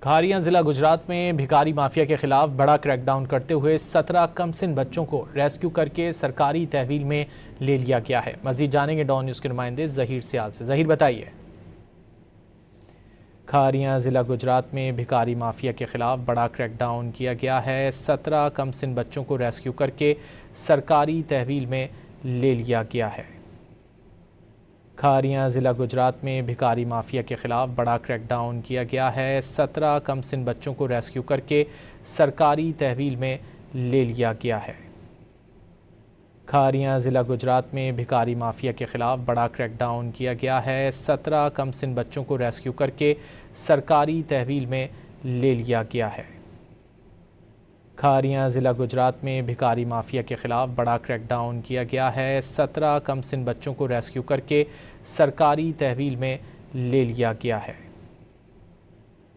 खारियां जिला गुजरात में भिखारी माफिया के खिलाफ बड़ा क्रैकडाउन करते हुए 17 कमसिन बच्चों को रेस्क्यू करके सरकारी तहवील में ले लिया गया है। मजीद जानेंगे डॉन न्यूज के नुमाइंदे जहीर सियाल से। जहीर बताइए। खारियां जिला गुजरात में भिखारी माफिया के खिलाफ बड़ा क्रैकडाउन किया गया है। 17 कमसिन बच्चों को रेस्क्यू करके सरकारी तहवील में ले लिया गया है। खारियां जिला गुजरात में भिखारी माफिया के खिलाफ बड़ा क्रैकडाउन किया गया है। 17 कमसिन बच्चों को रेस्क्यू करके सरकारी तहवील में ले लिया गया है। खारियां जिला गुजरात में भिखारी माफिया के खिलाफ बड़ा क्रैकडाउन किया गया है। 17 कमसिन बच्चों को रेस्क्यू करके सरकारी तहवील में ले लिया गया है। खारियां जिला गुजरात में भिखारी माफिया के खिलाफ बड़ा क्रैकडाउन किया गया है। 17 कमसिन बच्चों को रेस्क्यू करके सरकारी तहवील में ले लिया गया है।